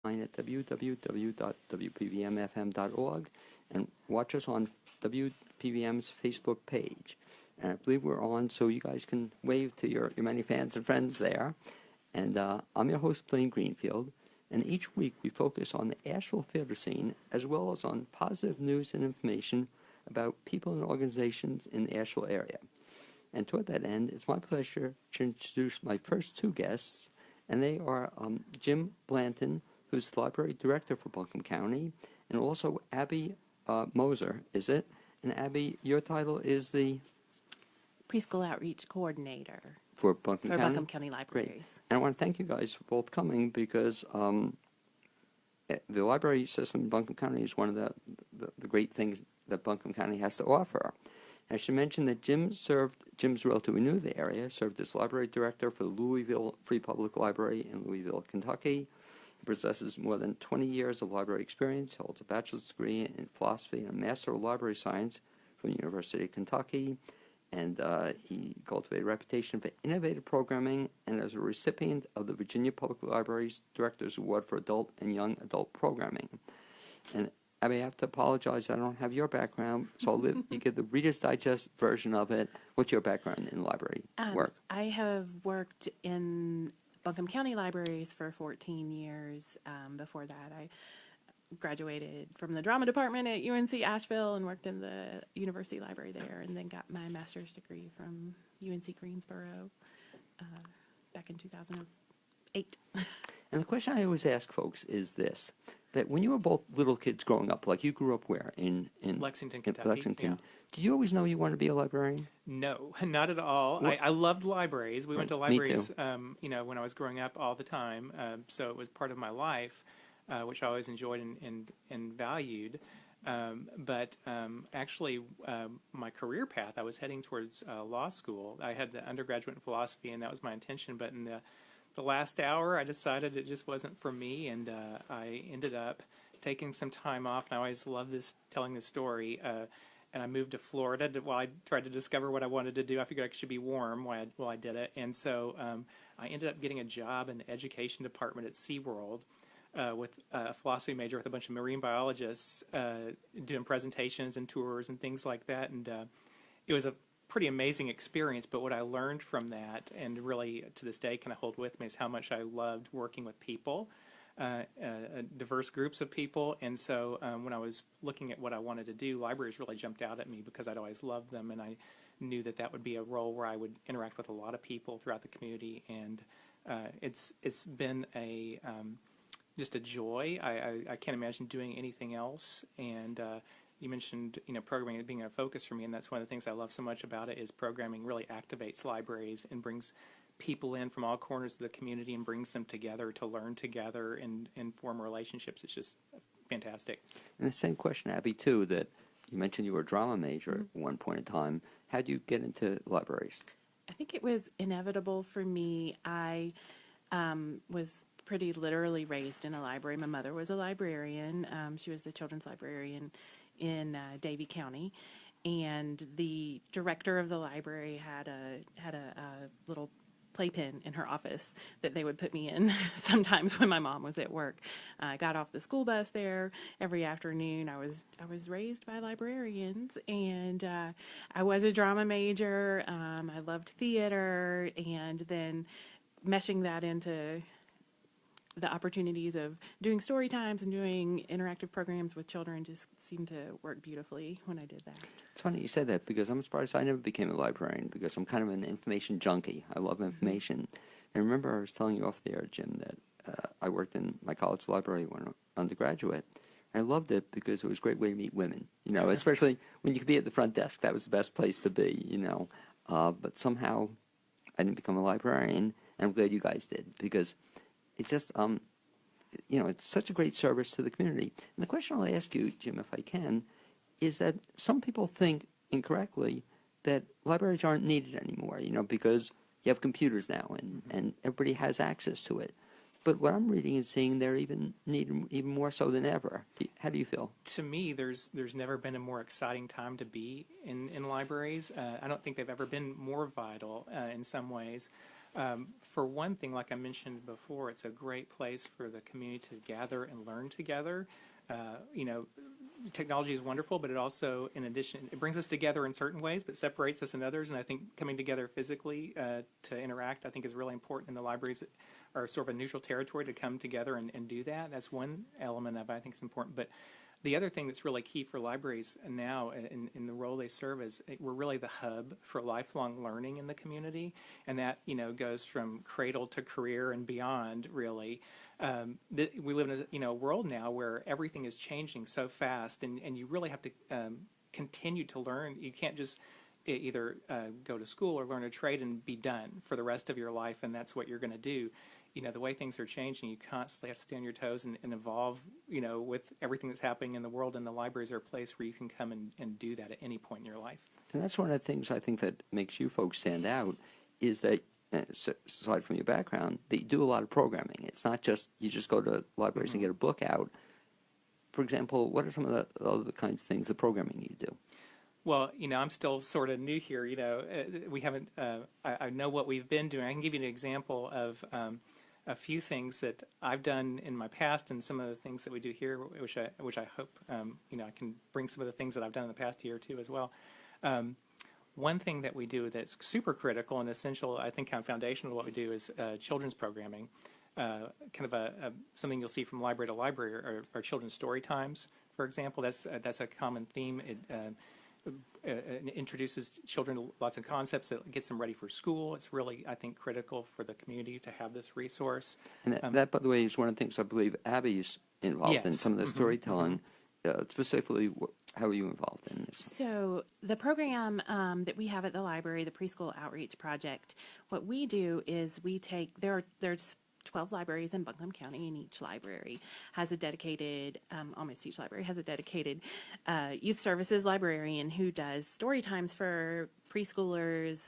at www.wpvmfm.org and watch us on WPVM's Facebook page. And I believe we're on so you guys can wave to your many fans and friends there. And I'm your host, Blaine Greenfield. And each week we focus on the Asheville theater scene as well as on positive news and information about people and organizations in the Asheville area. And toward that end, it's my pleasure to introduce my first two guests, and they are Jim Blanton, who's the library director for Buncombe County, and also Abby Moser, is it? And Abby, your title is the Preschool Outreach Coordinator for Buncombe County? Buncombe County Libraries. Great. And I want to thank you guys for both coming because the library system in Buncombe County is one of the great things that Buncombe County has to offer. I should mention that Jim's relatively new to the area, served as library director for the Louisville Free Public Library in Louisville, Kentucky. He possesses more than 20 years of library experience, holds a bachelor's degree in philosophy and a master of library science from the University of Kentucky, and he cultivated a reputation for innovative programming and as a recipient of the Virginia Public Library's Director's Award for Adult and Young Adult Programming. And I may have to apologize, I don't have your background, so you get the Reader's Digest version of it. What's your background in library work? I have worked in Buncombe County Libraries for 14 years. Before that, I graduated from the drama department at UNC Asheville and worked in the university library there, and then got my master's degree from UNC Greensboro back in 2008. And the question I always ask folks is this, that when you were both little kids growing up, like you grew up where? In Lexington, Kentucky. Lexington. Yeah. Did you always know you wanted to be a librarian? No, not at all. I loved libraries. We went to Me libraries, too. when I was growing up all the time. So it was part of my life, which I always enjoyed and valued. But actually, my career path, I was heading towards law school. I had the undergraduate in philosophy, and that was my intention. But in the last hour, I decided it just wasn't for me, and I ended up taking some time off. And I always love telling this story. And I moved to Florida while I tried to discover what I wanted to do. I figured I should be warm while I did it. And so I ended up getting a job in the education department at SeaWorld with a philosophy major with a bunch of marine biologists doing presentations and tours and things like that. And it was a pretty amazing experience, but what I learned from that, and really to this day kind of hold with me, is how much I loved working with people, diverse groups of people. And so when I was looking at what I wanted to do, libraries really jumped out at me because I'd always loved them, and I knew that would be a role where I would interact with a lot of people throughout the community. And it's been just a joy. I can't imagine doing anything else. And you mentioned, programming being a focus for me, and that's one of the things I love so much about it is programming really activates libraries and brings people in from all corners of the community and brings them together to learn together and form relationships. It's just fantastic. And the same question, Abby, too, that you mentioned you were a drama major at one point in time. How do you get into libraries? I think it was inevitable for me. I was pretty literally raised in a library. My mother was a librarian. She was the children's librarian in Davie County, and the director of the library had a little playpen in her office that they would put me in sometimes when my mom was at work. I got off the school bus there every afternoon. I was raised by librarians, and I was a drama major. I loved theater, and then meshing that into the opportunities of doing story times and doing interactive programs with children just seemed to work beautifully when I did that. It's funny you said that because I'm surprised I never became a librarian because I'm kind of an information junkie. I love information. And remember I was telling you off the air, Jim, that I worked in my college library when I was undergraduate. I loved it because it was a great way to meet women, especially when you could be at the front desk. That was the best place to be, But somehow I didn't become a librarian, and I'm glad you guys did because it's just, it's such a great service to the community. And the question I'll ask you, Jim, if I can, is that some people think incorrectly that libraries aren't needed anymore, because you have computers now and everybody has access to it. But what I'm reading and seeing, they're even needed even more so than ever. How do you feel? To me, there's never been a more exciting time to be in libraries. I don't think they've ever been more vital in some ways. For one thing, like I mentioned before, it's a great place for the community to gather and learn together. You know, technology is wonderful, but it also, in addition, it brings us together in certain ways, but separates us in others. And I think coming together physically to interact, I think, is really important. And the libraries are sort of a neutral territory to come together and do that. That's one element of it I think is important. But the other thing that's really key for libraries now in the role they serve is we're really the hub for lifelong learning in the community. And that, you know, goes from cradle to career and beyond, really. We live in a world now where everything is changing so fast, and you really have to continue to learn. You can't just either go to school or learn a trade and be done for the rest of your life, and that's what you're going to do. You know, the way things are changing, you constantly have to stay on your toes and evolve, you know, with everything that's happening in the world, and the libraries are a place where you can come and do that at any point in your life. And that's one of the things I think that makes you folks stand out is that, aside from your background, that you do a lot of programming. It's not just you just go to libraries and get a book out. For example, what are some of the other kinds of things, the programming you do? Well, you know, I'm still sort of new here. You know, we haven't. I know what we've been doing. I can give you an example of a few things that I've done in my past, and some of the things that we do here, which I hope you know, I can bring some of the things that I've done in the past year or two as well. One thing that we do that's super critical and essential, I think, kind of foundational to what we do is children's programming. Kind of something you'll see from library to library are children's story times, for example. That's a common theme. It introduces children to lots of concepts that gets them ready for school. It's really, I think, critical for the community to have this resource. And that, by the way, is one of the things I believe Abby's involved in, Yes. some of the storytelling. Specifically, how are you involved in this? So the program that we have at the library, the Preschool Outreach Project, what we do is we take, there's 12 libraries in Buncombe County, and each library has a dedicated, almost each library has a dedicated youth services librarian who does story times for preschoolers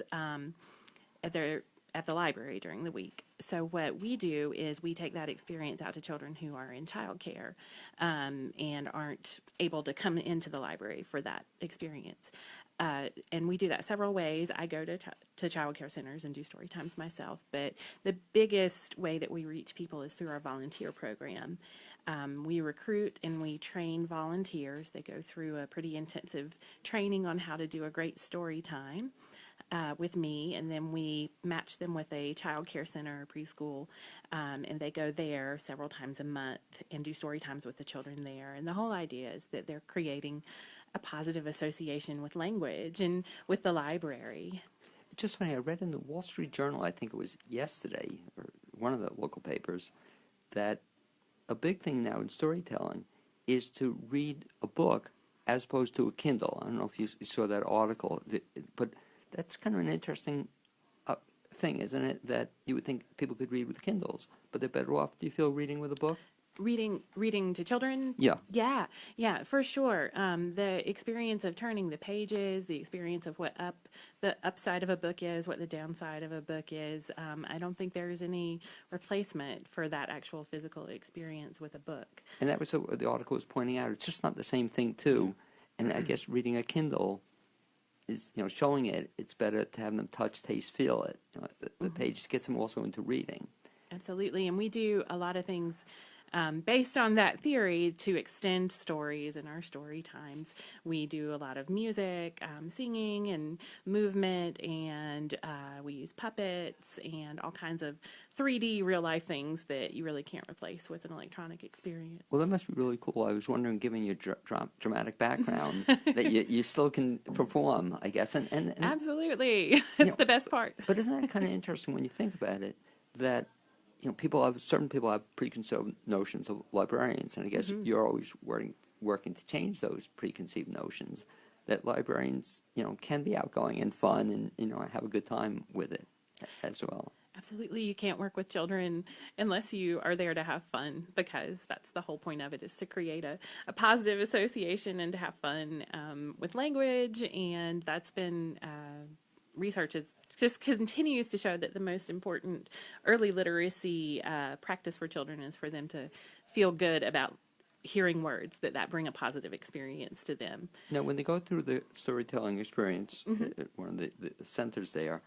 at the library during the week. So what we do is we take that experience out to children who are in childcare and aren't able to come into the library for that experience. And we do that several ways. I go to child care centers and do story times myself, but the biggest way that we reach people is through our volunteer program. We recruit and we train volunteers. They go through a pretty intensive training on how to do a great story time with me, and then we match them with a child care center or preschool, and they go there several times a month and do story times with the children there. And the whole idea is that they're creating a positive association with language and with the library. Just funny, I read in the Wall Street Journal, I think it was yesterday, or one of the local papers, that a big thing now in storytelling is to read a book as opposed to a Kindle. I don't know if you saw that article, but that's kind of an interesting thing, isn't it? That you would think people could read with Kindles, but they're better off, do you feel, reading with a book? Reading to children? Yeah. Yeah, for sure. The experience of turning the pages, the experience of what the upside of a book is, what the downside of a book is. I don't think there's any replacement for that actual physical experience with a book. And that was what the article was pointing out. It's just not the same thing, too. And I guess reading a Kindle is, showing it, it's better to have them touch, taste, feel it. The page gets them also into reading. Absolutely. And we do a lot of things based on that theory to extend stories in our story times. We do a lot of music, singing and movement, and we use puppets and all kinds of 3D real life things that you really can't replace with an electronic experience. Well, that must be really cool. I was wondering, given your dramatic background, that you still can perform, I guess. And Absolutely. It's the best part. But isn't that kind of interesting when you think about it, that certain people have preconceived notions of librarians, and I guess you're always working to change those preconceived notions, that librarians, can be outgoing and fun and, have a good time with it as well. Absolutely. You can't work with children unless you are there to have fun, because that's the whole point of it, is to create a positive association and to have fun with language. And that's been research just continues to show that the most important early literacy practice for children is for them to feel good about hearing words that bring a positive experience to them. Now, when they go through the storytelling experience at one of the centers there,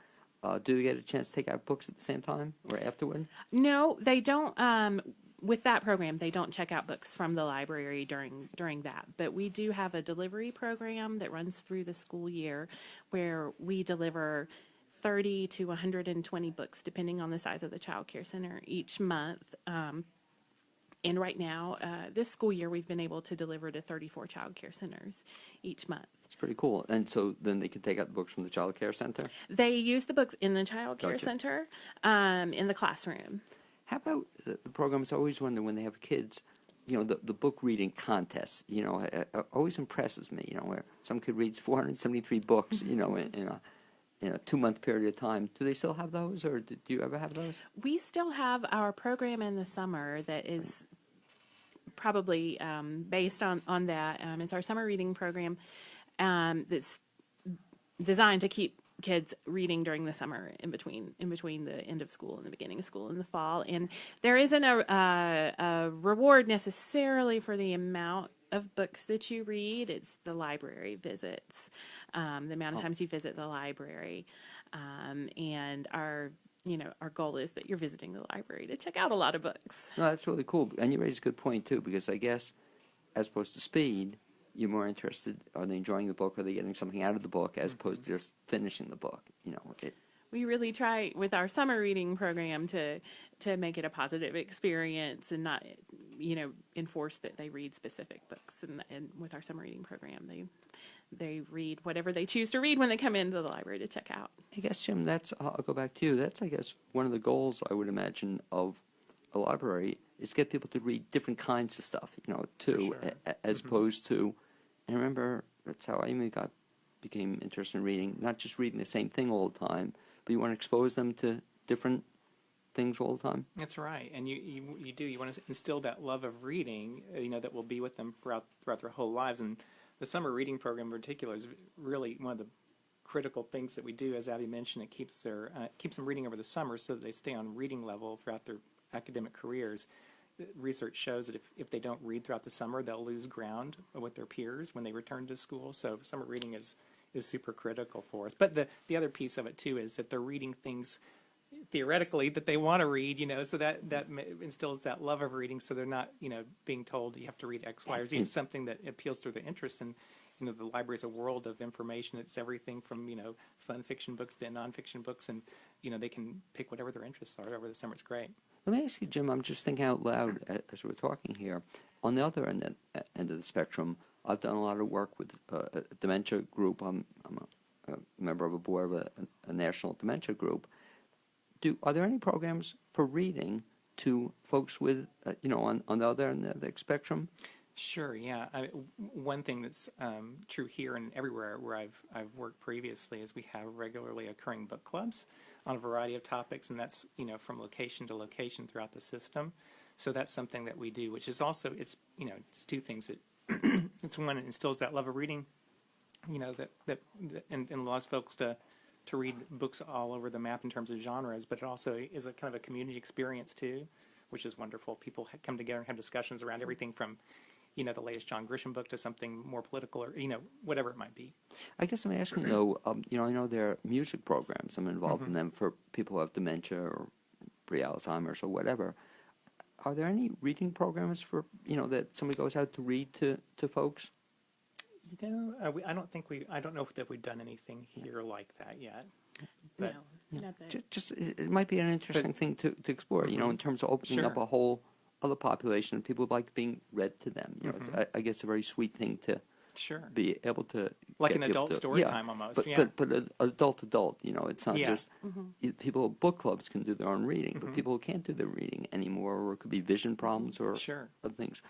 do they get a chance to take out books at the same time or afterward? No, they don't. With that program, they don't check out books from the library during that. But we do have a delivery program that runs through the school year, where we deliver 30 to 120 books, depending on the size of the child care center, each month. And right now, this school year, we've been able to deliver to 34 child care centers each month. It's pretty cool. And so then they can take out the books from the child care center? They use the books in the child care Gotcha. center, in the classroom. How about the programs? I always wonder when they have kids, the book reading contests, it always impresses me, where some kid reads 473 books, in a 2-month period of time. Do they still have those, or do you ever have those? We still have our program in the summer that is probably based on that. It's our summer reading program that's designed to keep kids reading during the summer in between the end of school and the beginning of school in the fall. And there isn't a reward necessarily for the amount of books that you read. It's the library visits, the amount of times you visit the library. And our goal is that you're visiting the library to check out a lot of books. No, that's really cool. And you raise a good point, too, because I guess as opposed to speed, you're more interested, are they enjoying the book, are they getting something out of the book, as opposed to just finishing the book, We really try with our summer reading program to make it a positive experience and not, enforce that they read specific books. And with our summer reading program, they read whatever they choose to read when they come into the library to check out. I guess, Jim, I'll go back to you. That's, I guess, one of the goals, I would imagine, of a library is get people to read different kinds of stuff, too, Sure. as opposed to, and I remember that's how I even became interested in reading, not just reading the same thing all the time, but you want to expose them to different things all the time. That's right, and you do. You want to instill that love of reading, that will be with them throughout their whole lives. And the summer reading program in particular is really one of the critical things that we do. As Abby mentioned, it keeps them reading over the summer so that they stay on reading level throughout their academic careers. Research shows that if they don't read throughout the summer, they'll lose ground with their peers when they return to school. So summer reading is super critical for us. But the other piece of it too is that they're reading things theoretically that they want to read, so that instills that love of reading. So they're not, being told you have to read X, Y, or Z. It's something that appeals to their interest. And the library is a world of information. It's everything from fun fiction books to nonfiction books, and they can pick whatever their interests are over the summer. It's great. Let me ask you, Jim, I'm just thinking out loud as we're talking here. On the other end of the spectrum, I've done a lot of work with a dementia group. I'm a member of a board of a national dementia group. Are there any programs for reading to folks with, on the other end of the spectrum? Sure. Yeah. One thing that's true here and everywhere where I've worked previously is we have regularly occurring book clubs on a variety of topics, and that's from location to location throughout the system. So that's something that we do, which is also it's two things. It's one, it instills that love of reading, that and allows folks to read books all over the map in terms of genres, but it also is a kind of a community experience too, which is wonderful. People come together and have discussions around everything from the latest John Grisham book to something more political or, whatever it might be. I guess I'm asking, though, I know there are music programs. I'm involved in them for people who have dementia or pre-Alzheimer's or whatever. Are there any reading programs for, that somebody goes out to read to folks? I don't know that we've done anything here like that yet. But, No, not that. Just it might be an interesting thing to explore, in terms of opening up Sure. a whole other population of people who like being read to them. It's, I guess, a very sweet thing to Sure. be able to Like get an people adult to- story yeah, time almost. But yeah. but adult, it's not Yeah. just people. Book clubs can do their own reading, but people who can't do their reading anymore, or it could be vision problems or Sure. other things.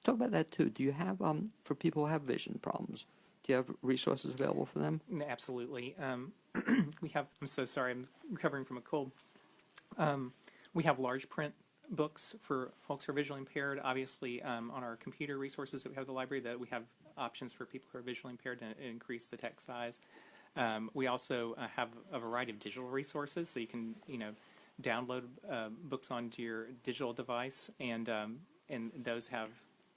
Talk about that too. Do you have for people who have vision problems? Do you have resources available for them? Absolutely. We have, I'm so sorry, I'm recovering from a cold. We have large print books for folks who are visually impaired. Obviously, on our computer resources that we have at the library, that we have options for people who are visually impaired to increase the text size. We also have a variety of digital resources, so you can, download books onto your digital device, and those have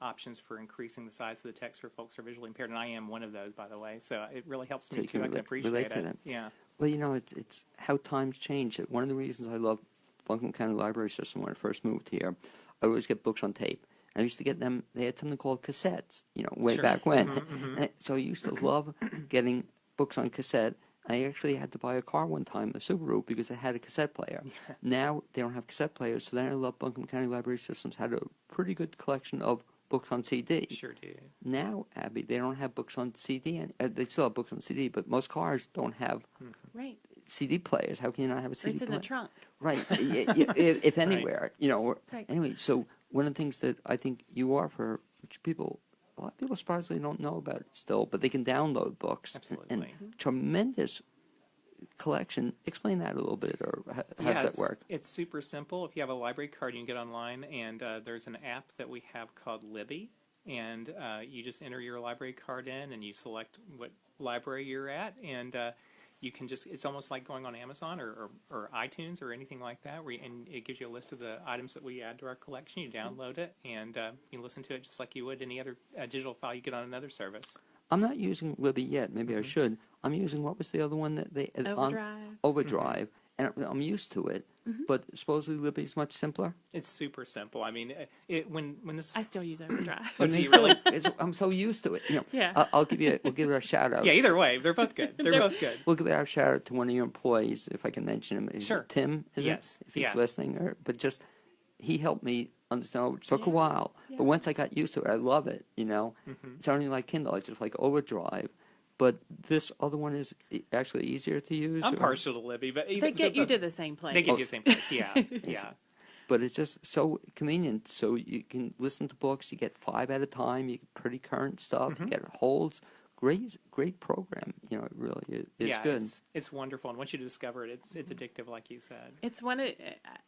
options for increasing the size of the text for folks who are visually impaired, and I am one of those, by the way. So it really helps So me you can too. I can appreciate relate to it. them. Yeah. Well, it's how times change. One of the reasons I love Buncombe County Library System when I first moved here, I always get books on tape. I used to get them. They had something called cassettes, way Sure. back when. Mm-hmm. So I used to love getting books on cassette. I actually had to buy a car one time, a Subaru, because it had a cassette player. Now they don't have cassette players, so then I love Buncombe County Library Systems. Had a pretty good collection of books on CD. Sure do. Now, Abby, they don't have books on CD. And they still have books on CD, but most cars don't have Right. CD players. How can you not have a Or CD it's in player? the trunk. Right, if anywhere, Right. Anyway, so one of the things that I think you offer, which a lot of people surprisingly don't know about still, but they can download books. Absolutely. And tremendous collection. Explain that a little bit, or how does that work? It's super simple. If you have a library card, you can get online, and there's an app that we have called Libby, and you just enter your library card in, and you select what library you're at, and you can it's almost like going on Amazon or iTunes or anything like that, and it gives you a list of the items that we add to our collection. You download it, and you listen to it just like you would any other digital file you get on another service. I'm not using Libby yet. Maybe I should. I'm using, what was the other one that they... Overdrive. Overdrive. And I'm used to it, but supposedly Libby's much simpler. It's super simple. I mean, when this... I still use Overdrive. Oh, do you really? I'm so used to it. Yeah. We'll give it a shout out. Yeah, either way, they're both good. They're both good. We'll give a shout out to one of your employees, if I can mention him. Is it Sure. Tim, is Yes. it? If he's Yeah. listening. But just, he helped me understand. It took a Yeah. while. Yeah. But once I got used to it, I love it, It's only like Kindle. I just like Overdrive. But this other one is actually easier to use. I'm or- partial to Libby, but They get you to the same place. They get you the same place. Yeah, yeah. But it's just so convenient. So you can listen to books. You get 5 at a time. You get pretty current stuff. You get holds. Great program. It really is Yeah, good. it's wonderful, and once you discover it, it's addictive, like you said. It's one of,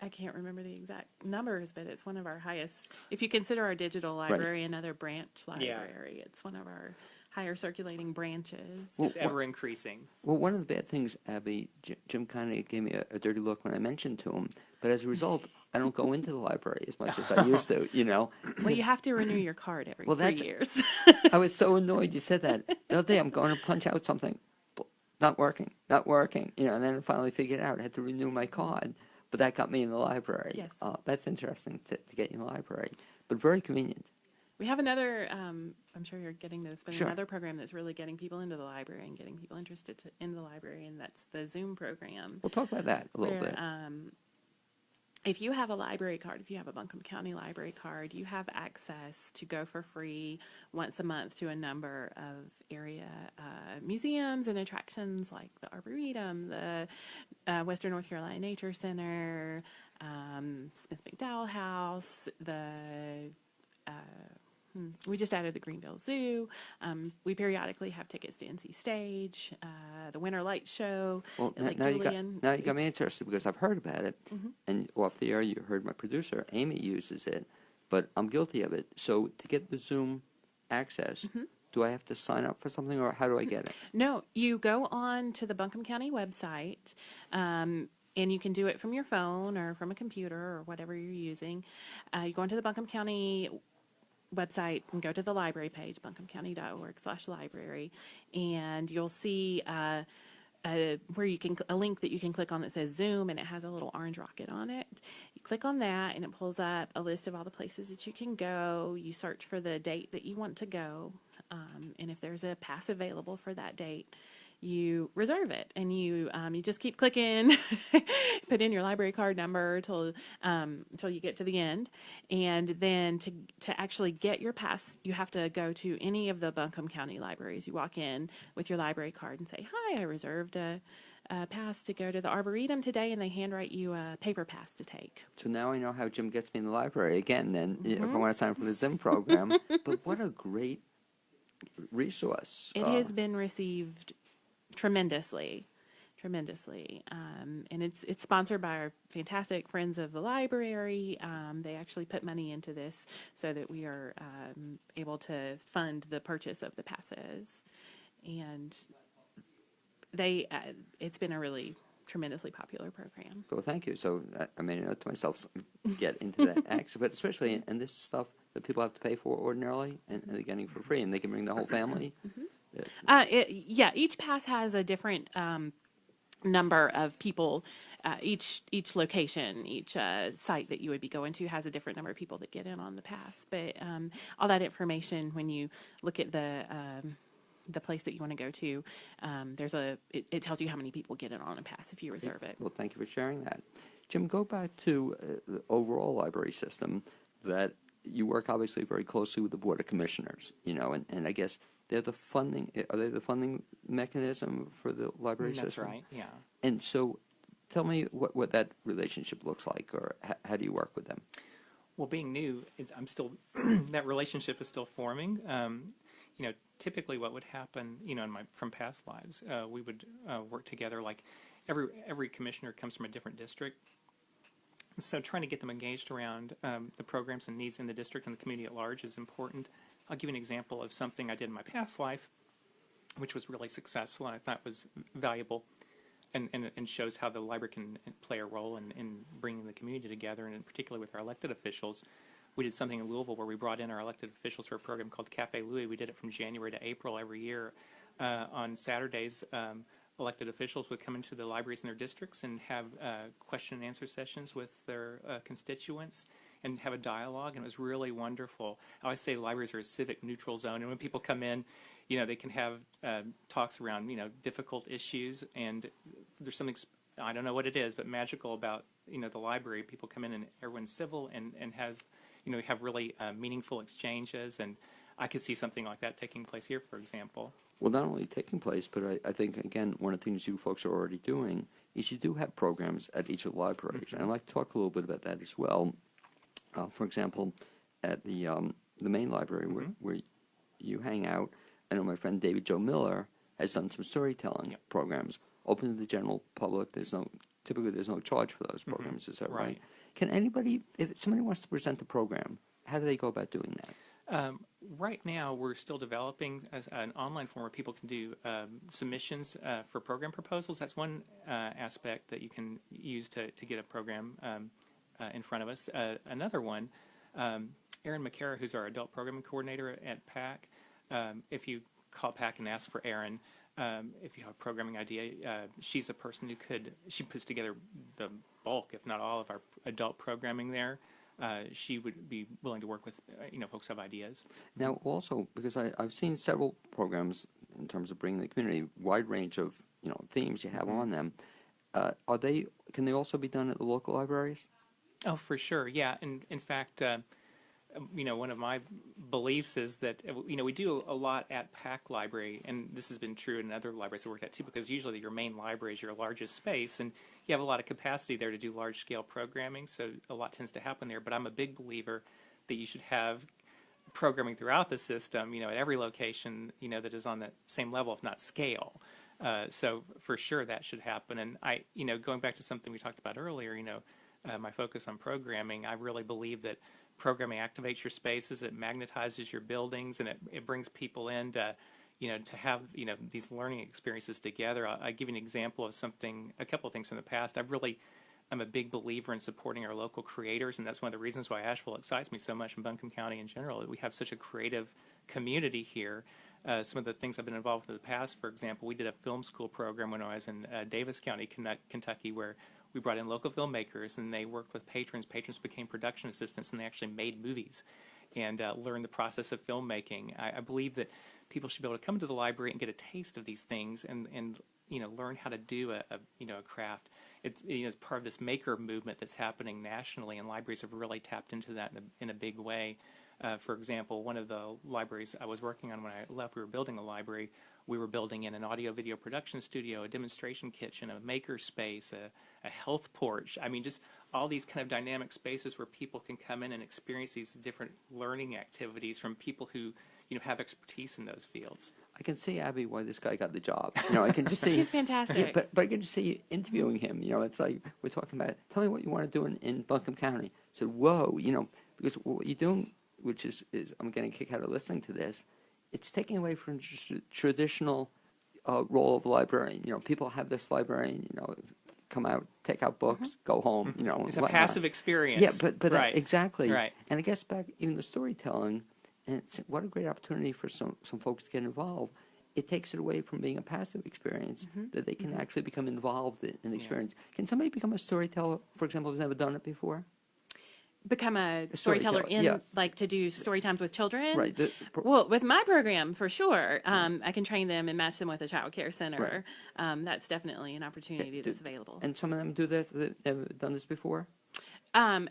I can't remember the exact numbers, but it's one of our highest. If you consider our digital library another branch library, it's one of our higher circulating branches. It's ever increasing. Well, one of the bad things, Abby, Jim kind of gave me a dirty look when I mentioned to him. But as a result, I don't go into the library as much as I used to, Well, you have to renew your card every 3 years. I was so annoyed you said that. The other day I'm going to punch out something. Not working. And then I finally figured it out. I had to renew my card. But that got me in the library. Yes. That's interesting to get you in the library. But very convenient. We have another, I'm sure you're getting this, but Sure. another program that's really getting people into the library and getting people interested in the library, and that's the Zoom program. We'll talk about that a little where, bit. If you have a library card, if you have a Buncombe County library card, you have access to go for free once a month to a number of area museums and attractions like the Arboretum, the Western North Carolina Nature Center, Smith McDowell House, we just added the Greenville Zoo. We periodically have tickets to NC Stage, the Winter Light Show. Well, at Lake now you Julian. got me interested because I've heard about it, and off the air you heard my producer Amy uses it, but I'm guilty of it. So to get the Zoom access, do I have to sign up for something, or how do I get it? No, you go on to the Buncombe County website, and you can do it from your phone or from a computer or whatever you're using. You go onto the Buncombe County website and go to the library page, buncombecounty.org/library, and you'll see where you can a link that you can click on that says Zoom, and it has a little orange rocket on it. You click on that, and it pulls up a list of all the places that you can go. You search for the date that you want to go, and if there's a pass available for that date, you reserve it, and you just keep clicking, put in your library card number until you get to the end, and then to actually get your pass, you have to go to any of the Buncombe County libraries. You walk in with your library card and say, "Hi, I reserved a pass to go to the Arboretum today," and they handwrite you a paper pass to take. So now I know how Jim gets me in the library again. Then if I want to sign up for the Zim program, but what a great resource! It has been received tremendously, and it's sponsored by our fantastic friends of the library. They actually put money into this so that we are able to fund the purchase of the passes, and it's been a really tremendously popular program. Well, thank you. So I made a note to myself, get into that access, but especially in this stuff that people have to pay for ordinarily, and they're getting for free, and they can bring the whole family. Each pass has a different number of people. Each location, each site that you would be going to has a different number of people that get in on the pass. But all that information, when you look at the place that you want to go to, it tells you how many people get in on a pass if you reserve it. Well, thank you for sharing that. Jim, go back to the overall library system, that you work obviously very closely with the Board of Commissioners, and I guess are they the funding mechanism for the library That's system? right, yeah. And so tell me what that relationship looks like, or how do you work with them? Well, being new, I'm still that relationship is still forming. Typically, what would happen, from past lives, we would work together. Like every commissioner comes from a different district, so trying to get them engaged around the programs and needs in the district and the community at large is important. I'll give you an example of something I did in my past life, which was really successful and I thought was valuable. And shows how the library can play a role in bringing the community together, and in particular with our elected officials. We did something in Louisville where we brought in our elected officials for a program called Cafe Louis. We did it from January to April every year. On Saturdays, elected officials would come into the libraries in their districts and have question and answer sessions with their constituents and have a dialogue, and it was really wonderful. I always say libraries are a civic neutral zone, and when people come in, they can have talks around, difficult issues, and there's something, I don't know what it is, but magical about, the library. People come in and everyone's civil and has, have really meaningful exchanges, and I could see something like that taking place here, for example. Well, not only taking place, but I think, again, one of the things you folks are already doing is you do have programs at each of the libraries, Mm-hmm. and I'd like to talk a little bit about that as well. For example, at the main library where you hang out, I know my friend David Joe Miller has done some storytelling programs open to the general public. Typically there's no charge for those programs. Is that right? Can anybody, if somebody wants to present a program, how do they go about doing that? Right now, we're still developing an online form where people can do submissions for program proposals. That's one aspect that you can use to get a program in front of us. Another one, Erin McCara, who's our adult programming coordinator at PAC, if you call PAC and ask for Erin, if you have a programming idea, she's a person she puts together the bulk, if not all, of our adult programming there. She would be willing to work with, folks who have ideas. Now, also, because I've seen several programs in terms of bringing the community, wide range of, themes you have on them. Can they also be done at the local libraries? Oh, for sure, yeah. And in fact, one of my beliefs is that, we do a lot at PAC Library, and this has been true in other libraries I worked at too, because usually your main library is your largest space, and you have a lot of capacity there to do large-scale programming, so a lot tends to happen there. But I'm a big believer that you should have programming throughout the system, at every location, that is on the same level, if not scale. So for sure that should happen. And going back to something we talked about earlier, my focus on programming, I really believe that programming activates your spaces, it magnetizes your buildings, and it brings people in to have, these learning experiences together. I'll give you an example of a couple of things from the past. I'm a big believer in supporting our local creators, and that's one of the reasons why Asheville excites me so much, and Buncombe County in general. We have such a creative community here. Some of the things I've been involved with in the past, for example, we did a film school program when I was in Davis County, Kentucky, where we brought in local filmmakers, and they worked with patrons. Patrons became production assistants, and they actually made movies and learned the process of filmmaking. I believe that people should be able to come to the library and get a taste of these things and learn how to do a craft. It's part of this maker movement that's happening nationally, and libraries have really tapped into that in a big way. For example, one of the libraries I was working on when I left, we were building a library. We were building in an audio-video production studio, a demonstration kitchen, a maker space, a health porch. I mean, just all these kind of dynamic spaces where people can come in and experience these different learning activities from people who, have expertise in those fields. I can see, Abby, why this guy got the job. I can just see He's fantastic. Yeah, but I can just see you interviewing him. It's like we're talking about. Tell me what you want to do in Buncombe County. I said, whoa, because what you're doing, which is I'm getting a kick out of listening to this. It's taking away from just the traditional role of a librarian. People have this librarian. Come out, take out books, go home. It's a whatnot. passive experience. Yeah, but right. Exactly. Right. And I guess back even the storytelling, and what a great opportunity for some folks to get involved. it takes it away from being a passive experience, that they can Mm-hmm. actually become involved in the experience. Can somebody become a storyteller, for example, who's never done it before? Become a storyteller storyteller, yeah. like to do story times with children. Right. Well, with my program, for sure, I can train them and match them with a child care center. That's definitely an opportunity that's available. And some of them do this, that have done this before? Some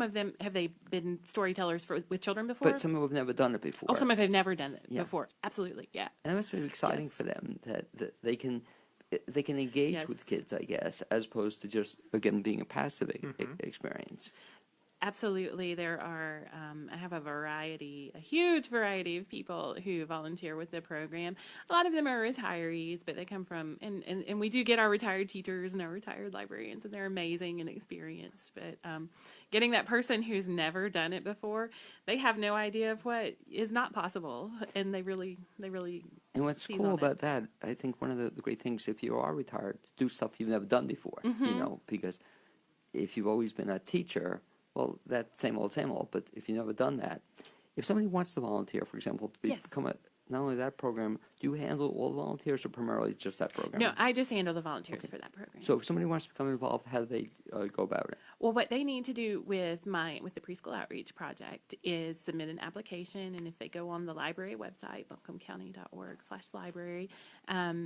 of them, have they been storytellers with children before? But some of them have never done it before. Oh, some of them have never done it Yeah. before. Absolutely, yeah. And that must be exciting Yes. for them that they can engage Yes. with kids, I guess, as opposed to just, again, being a passive experience. Absolutely, there are. I have a huge variety of people who volunteer with the program. A lot of them are retirees, but they come from, and we do get our retired teachers and our retired librarians, and they're amazing and experienced. But getting that person who's never done it before, they have no idea of what is not possible, and they really. And what's seize cool on it. about that, I think one of the great things, if you are retired, do stuff you've never done before, because if you've always been a teacher, well, that's same old, but if you've never done that, if somebody wants to volunteer, for example, to Yes. become not only that program, do you handle all the volunteers or primarily just that program? No, I just handle the volunteers for that program. So if somebody wants to become involved, how do they go about it? Well, what they need to do with the preschool outreach project is submit an application, and if they go on the library website, buncombecounty.org/library,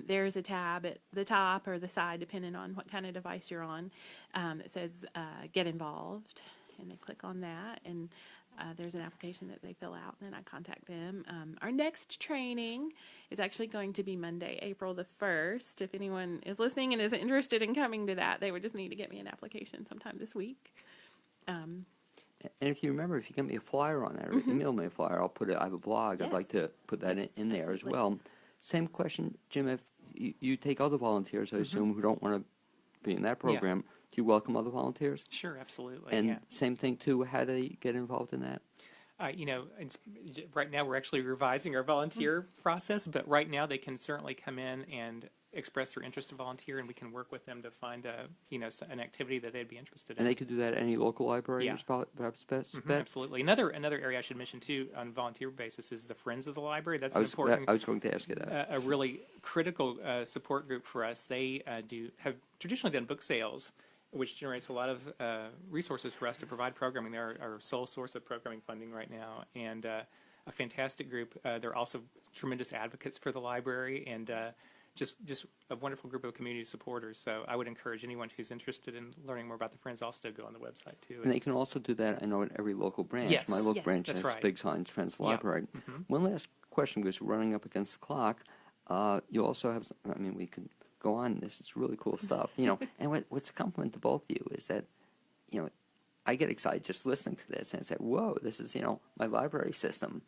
there's a tab at the top or the side, depending on what kind of device you're on, that says "Get Involved," and they click on that, and there's an application that they fill out, and then I contact them. Our next training is actually going to be Monday, April the 1st. If anyone is listening and is interested in coming to that, they would just need to get me an application sometime this week. And if you remember, if you get me a flyer on that, or email me a flyer, I'll put it. I have a blog. I'd like to put that in there as absolutely. well. Same question, Jim. If you take other volunteers, I assume, who don't want to be in that program, do you welcome other volunteers? Sure, absolutely. And yeah. same thing too. How do they get involved in that? Right now we're actually revising our volunteer process, but right now they can certainly come in and express their interest to volunteer, and we can work with them to find an activity that they'd be interested in. And they could do that at any local library. Yeah. Perhaps best. Absolutely. Another have should mention too on volunteer basis is the Friends of the Library. That's I an was important. I was going to ask you that. A really critical support group for us. They have traditionally done book sales, which generates a lot of resources for us to provide programming. They're our sole source of programming funding right now, and a fantastic group. They're also tremendous advocates for the library, and just a wonderful group of community supporters. So I would encourage anyone who's interested in learning more about the Friends also to go on the website too. And they can also do that, I know, at every local branch. Yes. My local Yes. branch That's has right. big signs, Friends of the Yeah. Library. One last question, because we're running up against the clock. You also have, we could go on. This is really cool stuff, And what's a compliment to both of you is that, I get excited just listening to this and say, whoa, this is, my library system.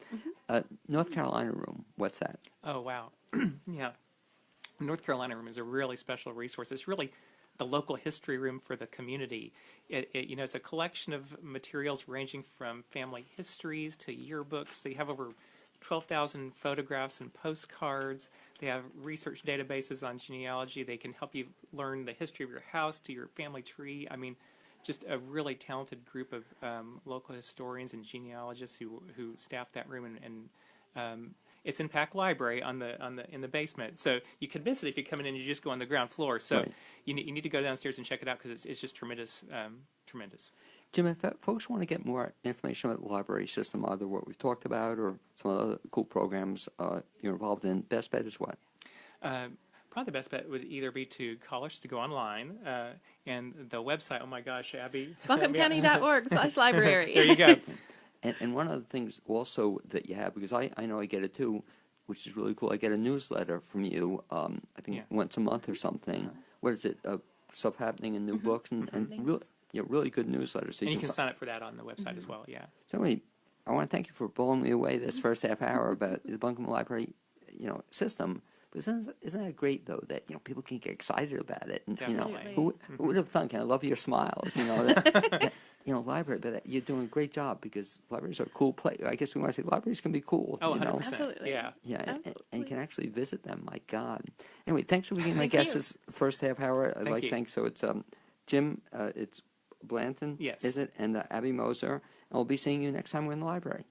North Carolina Room, what's that? Oh, wow. Yeah. North Carolina Room is a really special resource. It's really the local history room for the community. It's a collection of materials ranging from family histories to yearbooks. They have over 12,000 photographs and postcards. They have research databases on genealogy. They can help you learn the history of your house to your family tree. Just a really talented group of local historians and genealogists who staff that room, and it's in Pack Library in the basement. So you can miss it if you come in and you just go on the ground floor. So Right. you need to go downstairs and check it out because it's just tremendous. Jim, if folks want to get more information about the library system, either what we've talked about or some other cool programs you're involved in, best bet is what? Probably the best bet would either be to call us to go online, and the website, oh my gosh, Abby. buncombecounty.org/library. There you go. And one of the things also that you have, because I know I get it too, which is really cool, I get a newsletter from you, I think Yeah. once a month or something. What is it? Stuff happening in new books and really good newsletters. So And you can sign up for that on the website as well, yeah. So anyway, I want to thank you for blowing me away this first half hour about the Buncombe Library, system. But isn't that great though that people can get excited about it? And, Definitely. who would have thunk? And I love your smiles. Library, but you're doing a great job because libraries are a cool place. I guess we want to say libraries can be cool. Oh, you know? 100%. Absolutely. Yeah. Yeah, and you Absolutely. can actually visit them. My God. Anyway, thanks for being my Thank guest you. this first half hour. I'd Thank like you. to thank. So it's Jim. It's Blanton. Yes. Is it? And Abby Moser. And we'll be seeing you next time we're in the library.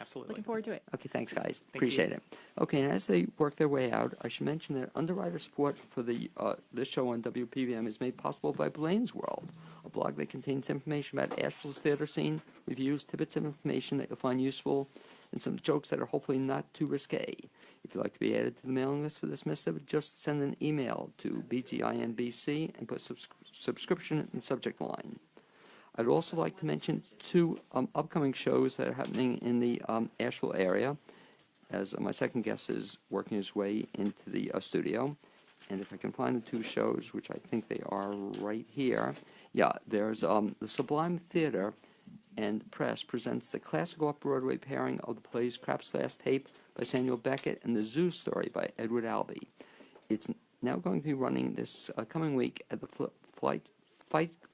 Absolutely. Looking forward to it. Okay, thanks, guys. Thank Appreciate you. it. Okay, and as they work their way out, I should mention that underwriter support for the this show on WPVM is made possible by Blaine's World, a blog that contains information about Asheville's theater scene, reviews, tidbits of information that you'll find useful, and some jokes that are hopefully not too risque. If you'd like to be added to the mailing list for this missive, just send an email to bginbc and put subscription in the subject line. I'd also like to mention two upcoming shows that are happening in the Asheville area, as my second guest is working his way into the studio. And if I can find the two shows, which I think they are right here. Yeah, there's the Sublime Theater and Press presents the classic off-Broadway pairing of the plays Krapp's Last Tape by Samuel Beckett and The Zoo Story by Edward Albee. It's now going to be running this coming week at the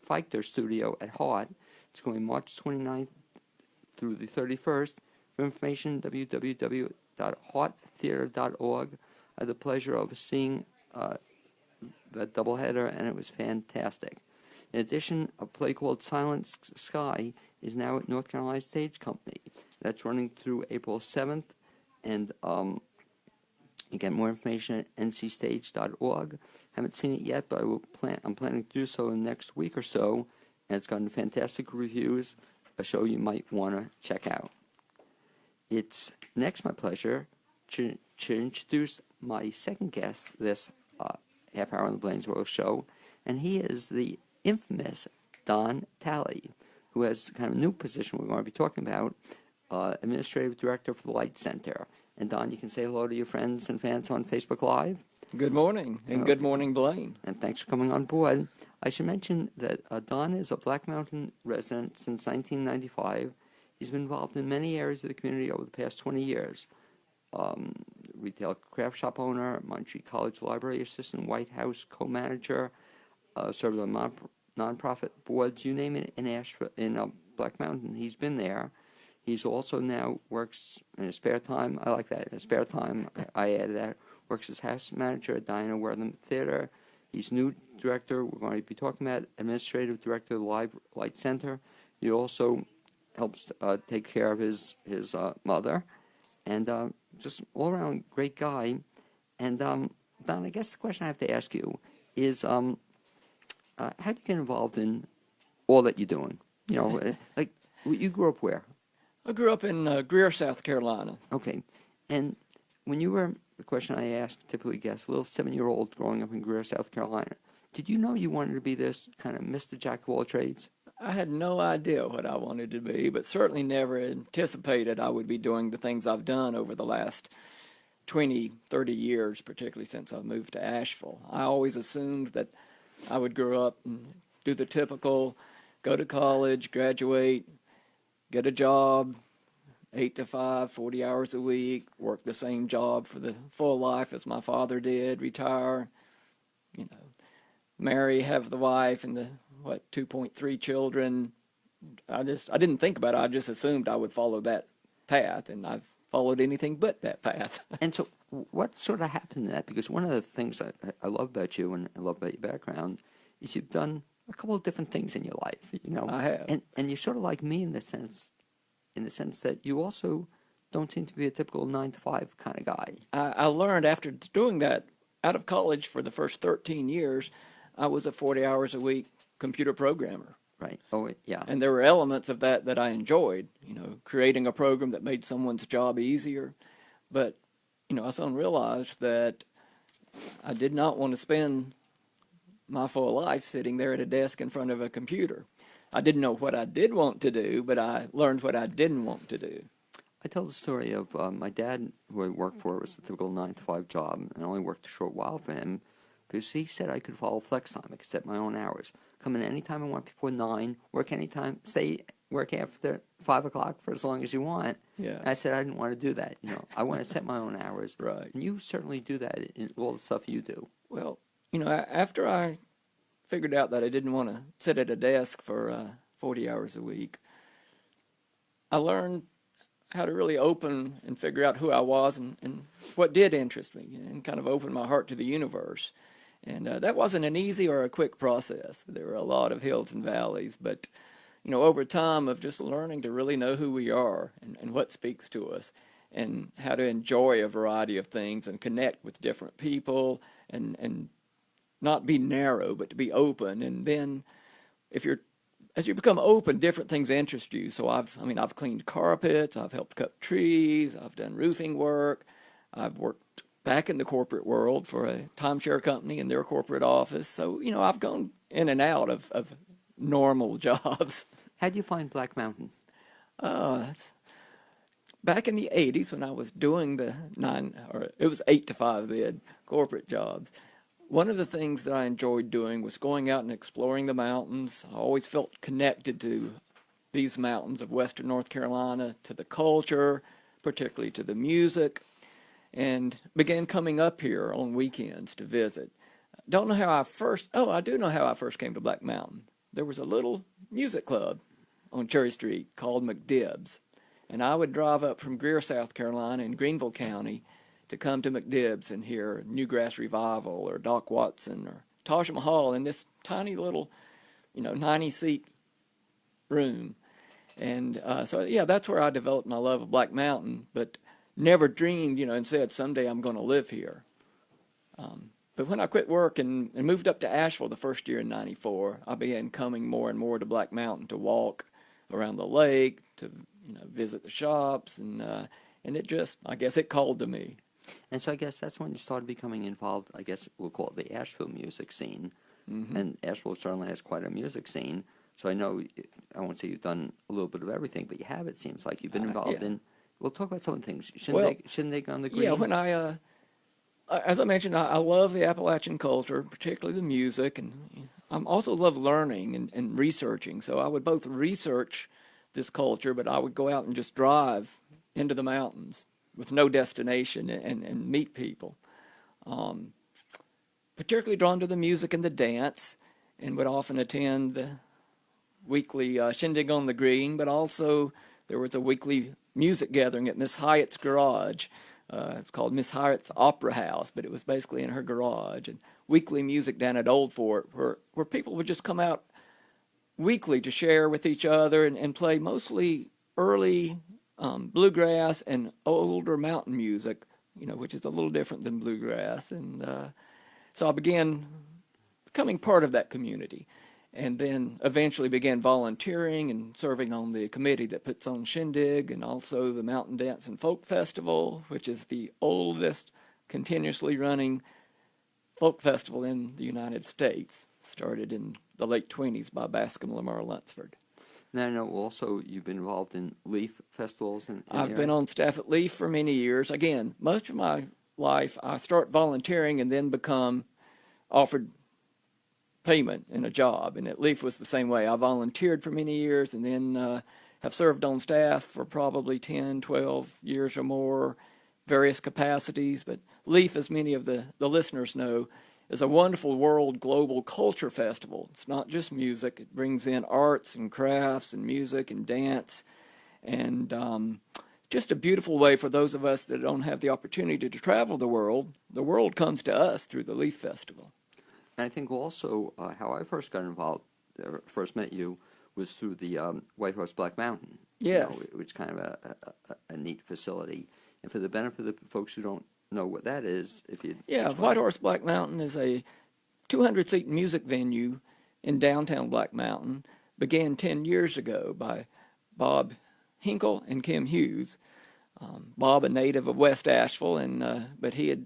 Feichter Studio at Hart. It's going March 29th through the 31st. For information, www.harttheater.org. I had the pleasure of seeing that doubleheader, and it was fantastic. In addition, a play called Silent Sky is now at North Carolina Stage Company. That's running through April 7th, and you get more information at ncstage.org. Haven't seen it yet, but I'm planning to do so in the next week or so, and it's gotten fantastic reviews, a show you might want to check out. It's next my pleasure to introduce my second guest this half hour on the Blaine's World show, and he is the infamous Don Talley, who has kind of a new position we're going to be talking about, Administrative Director for the Light Center. And Don, you can say hello to your friends and fans on Facebook Live. Good morning, and good morning, Blaine. And thanks for coming on board. I should mention that Don is a Black Mountain resident since 1995. He's been involved in many areas of the community over the past 20 years. Retail craft shop owner, Montreat College Library assistant, White House co-manager, served on nonprofit boards, you name it, in Asheville, in Black Mountain. He's been there. He's also now works in his spare time. I like that. In his spare time, I added that. Works as house manager at Diana Wortham Theater. He's new director. We're going to be talking about administrative director of the Light Center. He also helps take care of his mother, and just all around great guy. And Don, I guess the question I have to ask you is, how do you get involved in all that you're doing? You know, like you grew up where? I grew up in Greer, South Carolina. Okay, and when you were, the question I ask typically guests, a little 7-year-old growing up in Greer, South Carolina, did you know you wanted to be this kind of Mr. Jack of all trades? I had no idea what I wanted to be, but certainly never anticipated I would be doing the things I've done over the last 20, 30 years, particularly since I moved to Asheville. I always assumed that I would grow up and do the typical, go to college, graduate, get a job, 8 to 5, 40 hours a week, work the same job for the full life as my father did, retire, you know, marry, have the wife and the 2.3 children. I didn't think about it. I just assumed I would follow that path, and I've followed anything but that path. And so what sort of happened to that? Because one of the things I love about you and I love about your background is you've done a couple of different things in your life, you know. I have. And you're sort of like me in the sense that you also don't seem to be a typical 9-to-5 kind of guy. I learned after doing that, out of college for the first 13 years, I was a 40 hours a week computer programmer. Right. Oh, yeah. And there were elements of that I enjoyed, you know, creating a program that made someone's job easier. But, you know, I soon realized that I did not want to spend my full life sitting there at a desk in front of a computer. I didn't know what I did want to do, but I learned what I didn't want to do. I tell the story of my dad, who I worked for, was a typical 9-to-5 job, and I only worked a short while for him because he said I could follow flex time. I could set my own hours. Come in anytime I want before 9, work anytime, work after 5 o'clock for as long as you want. Yeah. And I said I didn't want to do that. You know, I want to set my own hours. Right. And you certainly do that in all the stuff you do. Well, you know, after I figured out that I didn't want to sit at a desk for 40 hours a week, I learned how to really open and figure out who I was and what did interest me, and kind of open my heart to the universe. And that wasn't an easy or a quick process. There were a lot of hills and valleys, but, over time of just learning to really know who we are and what speaks to us and how to enjoy a variety of things and connect with different people and not be narrow, but to be open. And then as you become open, different things interest you. So I've cleaned carpets, I've helped cut trees, I've done roofing work, I've worked back in the corporate world for a timeshare company in their corporate office. So, I've gone in and out of normal jobs. How do you find Black Mountain? That's back in the 80s when I was doing it was 8 to 5 then, corporate jobs. One of the things that I enjoyed doing was going out and exploring the mountains. I always felt connected to these mountains of western North Carolina, to the culture, particularly to the music, and began coming up here on weekends to visit. I do know how I first came to Black Mountain. There was a little music club on Cherry Street called McDibb's, and I would drive up from Greer, South Carolina in Greenville County to come to McDibb's and hear Newgrass Revival or Doc Watson or Taj Mahal in this tiny little, 90-seat room. And that's where I developed my love of Black Mountain, but never dreamed, and said, someday I'm going to live here. But when I quit work and moved up to Asheville the first year in '94, I began coming more and more to Black Mountain to walk around the lake, to visit the shops, and it just, I guess it called to me. And so I guess that's when you started becoming involved, I guess we'll call it the Asheville music scene. Mm-hmm. And Asheville certainly has quite a music scene. So I know, I won't say you've done a little bit of everything, but you have, it seems like. You've been involved in, we'll talk about some of the things. Shouldn't they go on the green? Yeah, when as I mentioned, I love the Appalachian culture, particularly the music, and I also love learning and researching. So I would both research this culture, but I would go out and just drive into the mountains with no destination and meet people. Particularly drawn to the music and the dance, and would often attend the weekly shindig on the green, but also there was a weekly music gathering at Miss Hyatt's garage. It's called Miss Hyatt's Opera House, but it was basically in her garage. And weekly music down at Old Fort, where people would just come out weekly to share with each other and play mostly early bluegrass and older mountain music, which is a little different than bluegrass. And so I began becoming part of that community, and then eventually began volunteering and serving on the committee that puts on Shindig and also the Mountain Dance and Folk Festival, which is the oldest continuously running folk festival in the United States, started in the late 20s by Bascom Lamar Lunsford. And I know also you've been involved in Leaf festivals. I've been on staff at Leaf for many years. Again, most of my life I start volunteering and then become offered payment in a job. And at Leaf was the same way. I volunteered for many years and then have served on staff for probably 10, 12 years or more, various capacities. But Leaf, as many of the listeners know, is a wonderful world global culture festival. It's not just music. It brings in arts and crafts and music and dance, and just a beautiful way for those of us that don't have the opportunity to travel the world. The world comes to us through the Leaf Festival. And I think also how I first got involved, first met you, was through the White Horse Black Mountain. Yes. Which is kind of a neat facility. And for the benefit of the folks who don't know what that is, if you White Horse Black Mountain is a 200-seat music venue in downtown Black Mountain. Began 10 years ago by Bob Hinkle and Kim Hughes. Bob, a native of West Asheville, but he had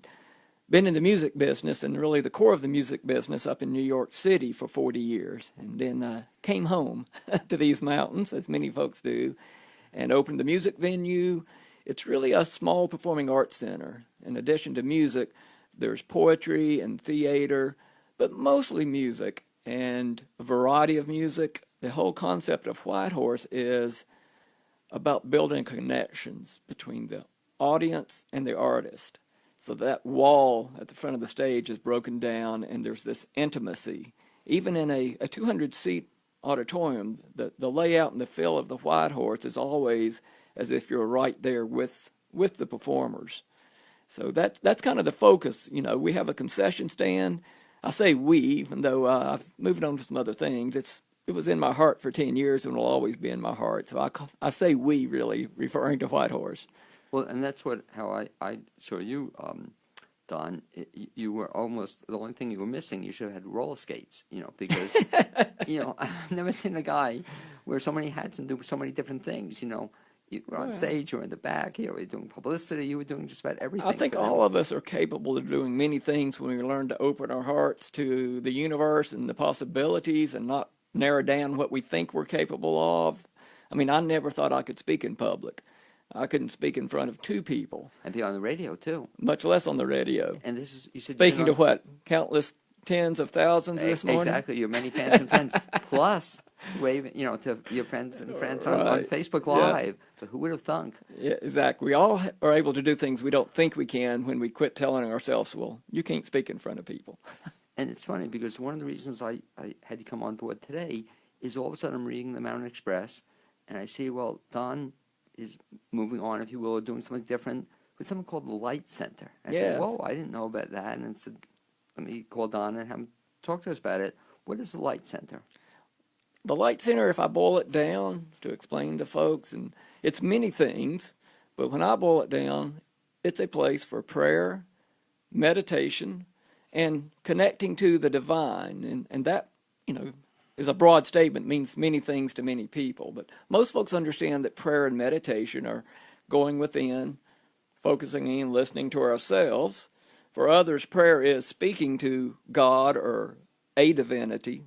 been in the music business and really the core of the music business up in New York City for 40 years, and then came home to these mountains, as many folks do, and opened the music venue. It's really a small performing arts center. In addition to music, there's poetry and theater, but mostly music and a variety of music. The whole concept of White Horse is about building connections between the audience and the artist. So that wall at the front of the stage is broken down, and there's this intimacy. Even in a 200-seat auditorium, the layout and the feel of the White Horse is always as if you're right there with the performers. So that's kind of the focus. We have a concession stand. I say we, even though I've moved on to some other things. It's it was in my heart for 10 years and will always be in my heart. So I say we, really, referring to Whitehorse. Well, and that's how I saw you, Don. You were almost the only thing you were missing. You should have had roller skates, because I've never seen a guy wear so many hats and do so many different things. You were on stage, you were in the back, you were doing publicity, you were doing just about everything. I think all of us are capable of doing many things when we learn to open our hearts to the universe and the possibilities and not narrow down what we think we're capable of. I mean, I never thought I could speak in public. I couldn't speak in front of two people. And be on the radio, too. Much less on the radio. And this is, you said... Speaking to what? Countless tens of thousands this morning? Exactly, your many fans and friends. Plus, waving, to your friends and friends on Facebook Live. Yeah. But who would have thunk? Yeah, exactly. We all are able to do things we don't think we can when we quit telling ourselves, well, you can't speak in front of people. And it's funny because one of the reasons I had to come on board today is all of a sudden I'm reading the Mountain Express and I see, well, Don is moving on, if you will, or doing something different with something called the Light Center. I said, whoa, I didn't know about that. And I said, let me call Don and have him talk to us about it. What is the Light Center? The Light Center, if I boil it down to explain to folks, and it's many things, but when I boil it down, it's a place for prayer, meditation, and connecting to the divine. And that, is a broad statement, means many things to many people. But most folks understand that prayer and meditation are going within, focusing in, listening to ourselves. For others, prayer is speaking to God or a divinity.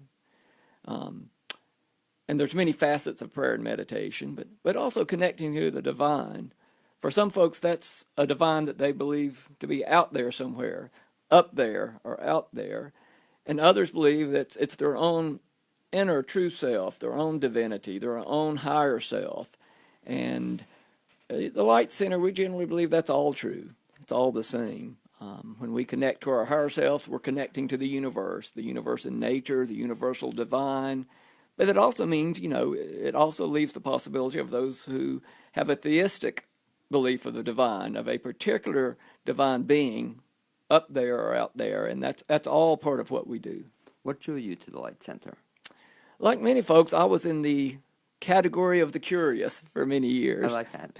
And there's many facets of prayer and meditation, but also connecting to the divine. For some folks, that's a divine that they believe to be out there somewhere, up there or out there. And others believe that it's their own inner true self, their own divinity, their own higher self. And the Light Center, we generally believe that's all true. It's all the same. When we connect to our higher selves, we're connecting to the universe in nature, the universal divine. But it also means, it also leaves the possibility of those who have a theistic belief of the divine, of a particular divine being up there or out there, and that's all part of what we do. What drew you to the Light Center? Like many folks, I was in the category of the curious for many years. I like that.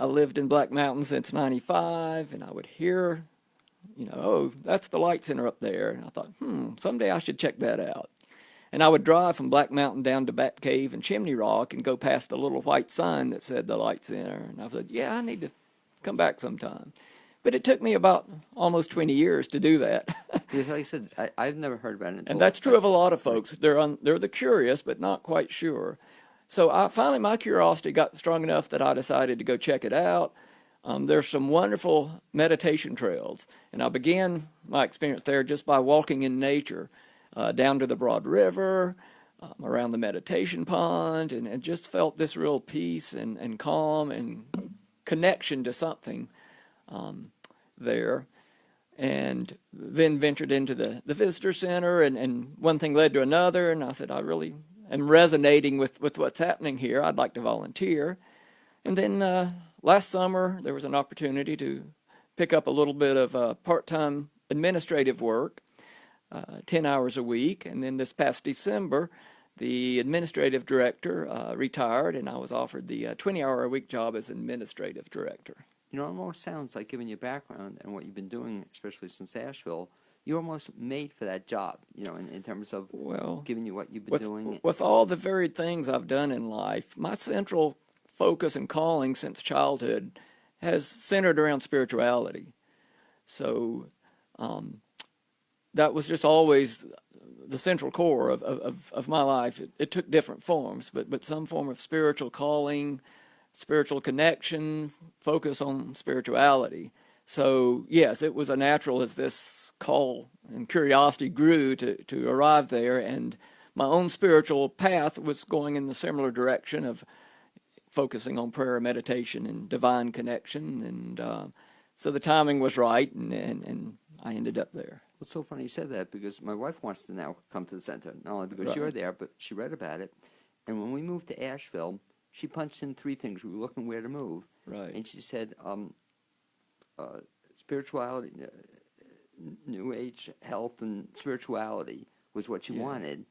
I lived in Black Mountain since '95, and I would hear, oh, that's the Light Center up there. And I thought, someday I should check that out. And I would drive from Black Mountain down to Bat Cave and Chimney Rock and go past the little white sign that said the Light Center. And I said, yeah, I need to come back sometime. But it took me about almost 20 years to do that. Because like I said, I've never heard about it. And that's true of a lot of folks. They're the curious, but not quite sure. So finally my curiosity got strong enough that I decided to go check it out. There's some wonderful meditation trails. And I began my experience there just by walking in nature, down to the Broad River, around the meditation pond, and just felt this real peace and calm and connection to something there. And then ventured into the visitor center, and one thing led to another, and I said, I really am resonating with what's happening here. I'd like to volunteer. And then last summer, there was an opportunity to pick up a little bit of part-time administrative work, 10 hours a week. And then this past December, the administrative director retired, and I was offered the 20-hour-a-week job as administrative director. It almost sounds like, given your background and what you've been doing, especially since Asheville, you're almost made for that job, in terms of giving you what you've been doing. With all the varied things I've done in life, my central focus and calling since childhood has centered around spirituality. So that was just always the central core of my life. It took different forms, but some form of spiritual calling, spiritual connection, focus on spirituality. So yes, it was a natural as this call and curiosity grew to arrive there, and my own spiritual path was going in the similar direction of focusing on prayer, meditation, and divine connection, and so the timing was right, and I ended up there. It's so funny you said that, because my wife wants to now come to the center, not only because you're there, but she read about it, and when we moved to Asheville, she punched in 3 things. We were looking where to move. Right. And she said, spirituality, New Age health and spirituality was what she wanted.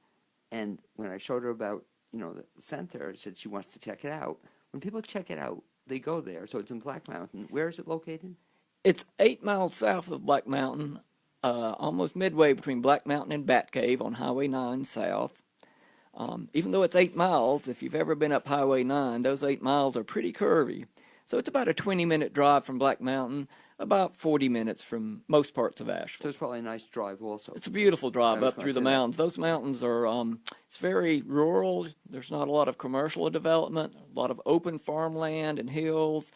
And when I showed her about, the center, she said she wants to check it out. When people check it out, they go there. So it's in Black Mountain. Where is it located? It's 8 miles south of Black Mountain, almost midway between Black Mountain and Bat Cave on Highway 9 south. Even though it's 8 miles, if you've ever been up Highway 9, those 8 miles are pretty curvy. So it's about a 20-minute drive from Black Mountain, about 40 minutes from most parts of Asheville. So it's probably a nice drive also. It's a beautiful drive I was up gonna through the say that. mountains. Those mountains are, it's very rural. There's not a lot of commercial development, a lot of open farmland and hills.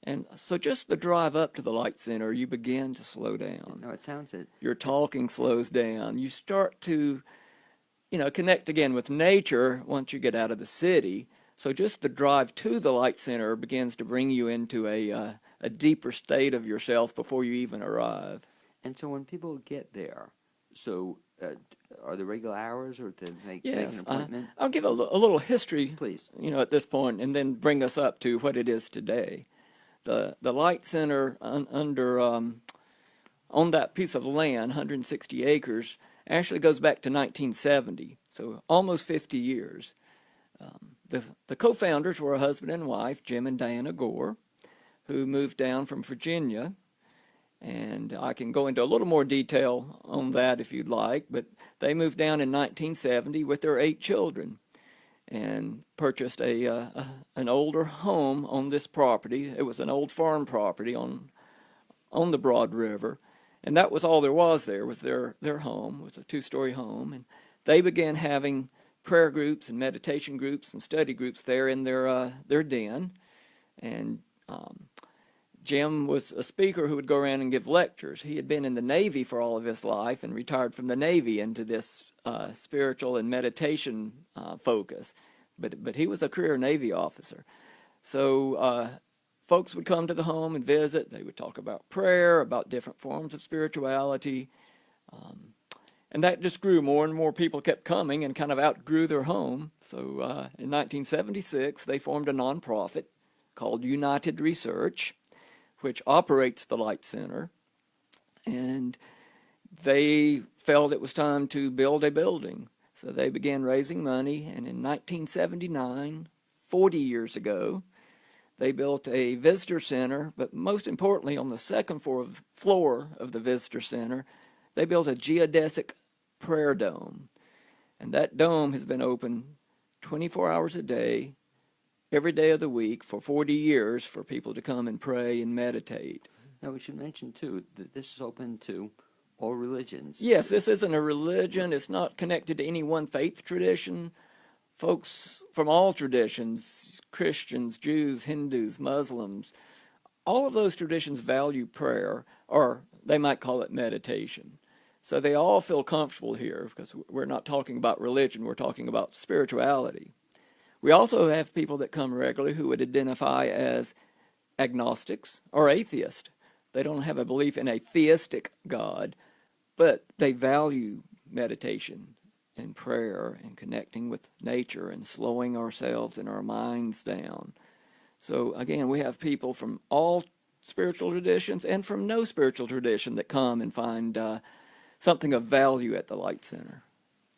And so just the drive up to the Light Center, you begin to slow down. No, it sounds it. Your talking slows down. You start to, connect again with nature once you get out of the city. So just the drive to the Light Center begins to bring you into a deeper state of yourself before you even arrive. And so when people get there, so are there regular hours or to make Yes, an appointment? I'll give a little history, Please. at this point, and then bring us up to what it is today. The Light Center under on that piece of land, 160 acres, actually goes back to 1970, so almost 50 years. The co-founders were a husband and wife, Jim and Diana Gore, who moved down from Virginia. And I can go into a little more detail on that if you'd like, but they moved down in 1970 with their 8 children and purchased an older home on this property. It was an old farm property on the Broad River, and that was all there was their home. It was a 2-story home, and they began having prayer groups and meditation groups and study groups there in their den. And Jim was a speaker who would go around and give lectures. He had been in the Navy for all of his life and retired from the Navy into this spiritual and meditation focus. But he was a career Navy officer. So folks would come to the home and visit. They would talk about prayer, about different forms of spirituality. And that just grew. More and more people kept coming and kind of outgrew their home. So in 1976, they formed a nonprofit called United Research, which operates the Light Center. And they felt it was time to build a building. So they began raising money, and in 1979, 40 years ago, they built a visitor center, but most importantly, on the second floor of the visitor center, they built a geodesic prayer dome. And that dome has been open 24 hours a day, every day of the week for 40 years for people to come and pray and meditate. Now, we should mention, too, that this is open to all religions. Yes, this isn't a religion. It's not connected to any one faith tradition. Folks from all traditions, Christians, Jews, Hindus, Muslims, all of those traditions value prayer, or they might call it meditation. So they all feel comfortable here because we're not talking about religion, we're talking about spirituality. We also have people that come regularly who would identify as agnostics or atheists. They don't have a belief in a theistic God, but they value meditation and prayer and connecting with nature and slowing ourselves and our minds down. So again, we have people from all spiritual traditions and from no spiritual tradition that come and find something of value at the Light Center.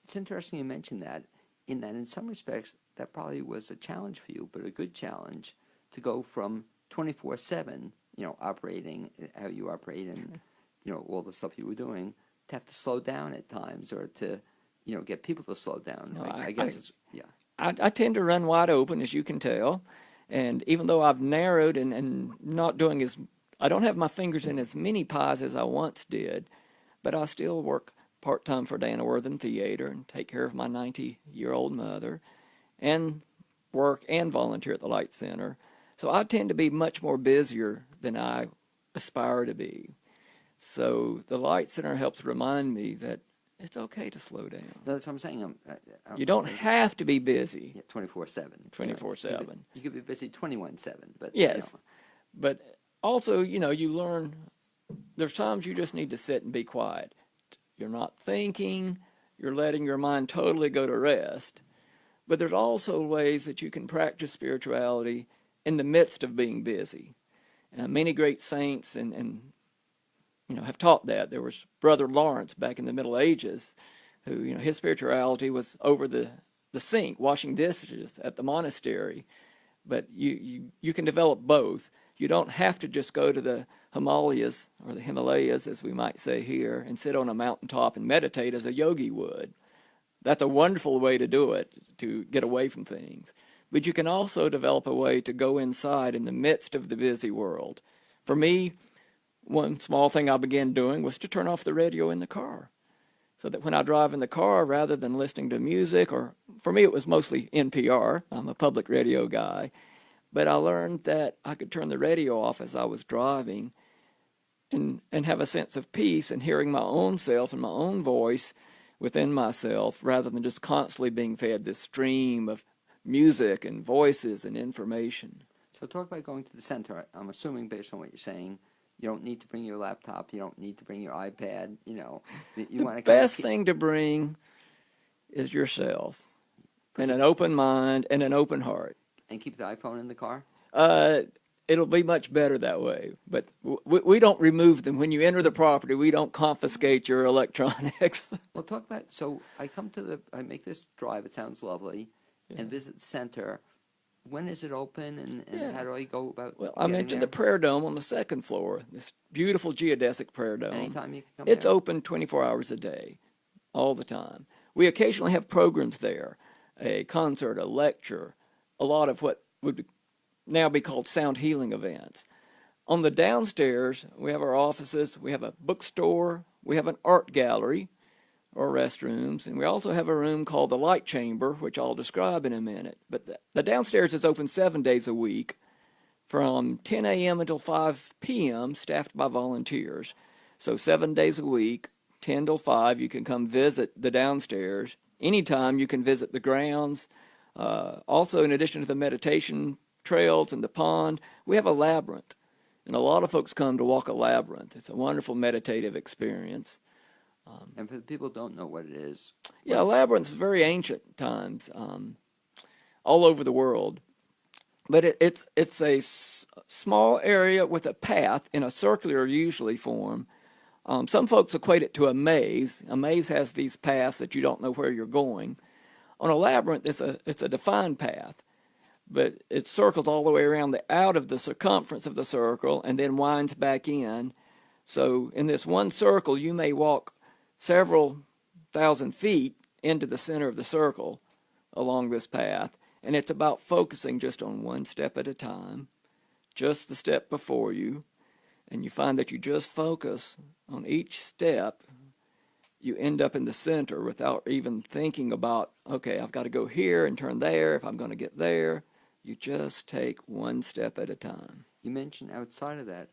It's interesting you mentioned that, in some respects, that probably was a challenge for you, but a good challenge to go from 24/7, operating how you operate and, all the stuff you were doing, to have to slow down at times or to, get people to slow down. No, I guess it's, yeah. I tend to run wide open, as you can tell, and even though I've narrowed and not doing I don't have my fingers in as many pies as I once did, but I still work part-time for Dana Worthen Theater and take care of my 90-year-old mother and work and volunteer at the Light Center. So I tend to be much more busier than I aspire to be. So the Light Center helps remind me that it's okay to slow down. That's what I'm saying. You don't have to be busy. Yeah, 24/7. 24/7. You could be busy 21/7, but Yes. But also, you learn there's times you just need to sit and be quiet. You're not thinking, you're letting your mind totally go to rest. But there's also ways that you can practice spirituality in the midst of being busy. Many great saints and have taught that. There was Brother Lawrence back in the Middle Ages who, his spirituality was over the sink, washing dishes at the monastery. But you can develop both. You don't have to just go to the Himalayas, or the Himalayas, as we might say here, and sit on a mountaintop and meditate as a yogi would. That's a wonderful way to do it, to get away from things. But you can also develop a way to go inside in the midst of the busy world. For me, one small thing I began doing was to turn off the radio in the car, so that when I drive in the car, rather than listening to music, or for me it was mostly NPR, I'm a public radio guy, but I learned that I could turn the radio off as I was driving and have a sense of peace and hearing my own self and my own voice within myself, rather than just constantly being fed this stream of music and voices and information. So talk about going to the center. I'm assuming, based on what you're saying, you don't need to bring your laptop. You don't need to bring your iPad. You want to. The best thing to bring is yourself, and an open mind and an open heart. And keep the iPhone in the car? It'll be much better that way. But we don't remove them. When you enter the property, we don't confiscate your electronics. Well, talk about, so I make this drive, it sounds lovely, and visit the center. When is it open, and how do I go about Well, I mentioned the prayer dome on the second floor, this beautiful geodesic prayer dome. Anytime you can come It's there? open 24 hours a day, all the time. We occasionally have programs there, a concert, a lecture, a lot of what would now be called sound healing events. On the downstairs, we have our offices, we have a bookstore, we have an art gallery, or restrooms, and we also have a room called the Light Chamber, which I'll describe in a minute. But the downstairs is open 7 days a week, from 10 a.m. until 5 p.m., staffed by volunteers. So 7 days a week, 10 till 5, you can come visit the downstairs. Anytime you can visit the grounds. Also, in addition to the meditation trails and the pond, we have a labyrinth. And a lot of folks come to walk a labyrinth. It's a wonderful meditative experience. And for the people who don't know what it is. Yeah, labyrinths is very ancient times, all over the world. But it's a small area with a path in a circular, usually, form. Some folks equate it to a maze. A maze has these paths that you don't know where you're going. On a labyrinth, it's a defined path, but it circles all the way around out of the circumference of the circle and then winds back in. So in this one circle, you may walk several thousand feet into the center of the circle along this path, and it's about focusing just on one step at a time, just the step before you, and you find that you just focus on each step, you end up in the center without even thinking about, okay, I've got to go here and turn there if I'm going to get there. You just take one step at a time. You mentioned outside of that,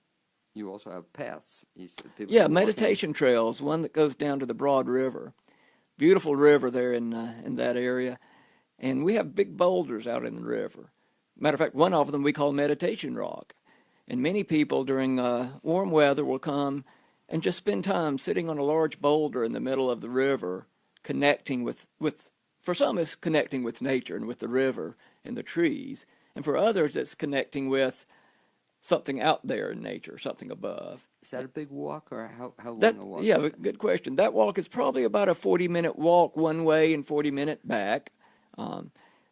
you also have paths. You said people Yeah, can walk in. meditation trails, one that goes down to the Broad River. Beautiful river there in that area. And we have big boulders out in the river. Matter of fact, one of them we call Meditation Rock. And many people during warm weather will come and just spend time sitting on a large boulder in the middle of the river, connecting with for some it's connecting with nature and with the river and the trees. And for others it's connecting with something out there in nature, something above. Is that a big walk, or how long That, a walk yeah, is it? good question. That walk is probably about a 40-minute walk one way and 40-minute back.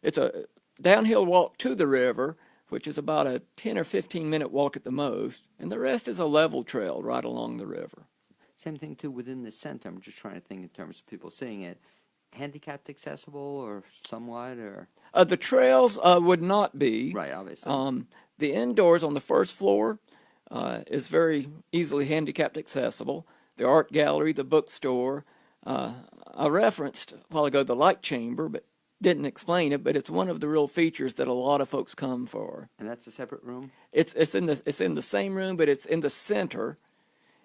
It's a downhill walk to the river, which is about a 10 or 15-minute walk at the most, and the rest is a level trail right along the river. Same thing, too, within the center. I'm just trying to think in terms of people seeing it. Handicapped accessible or somewhat, or? The trails would not be. Right, obviously. The indoors on the first floor is very easily handicapped accessible. The art gallery, the bookstore. I referenced a while ago the Light Chamber, but didn't explain it. But it's one of the real features that a lot of folks come for. And that's a separate room? It's in the same room, but it's in the center,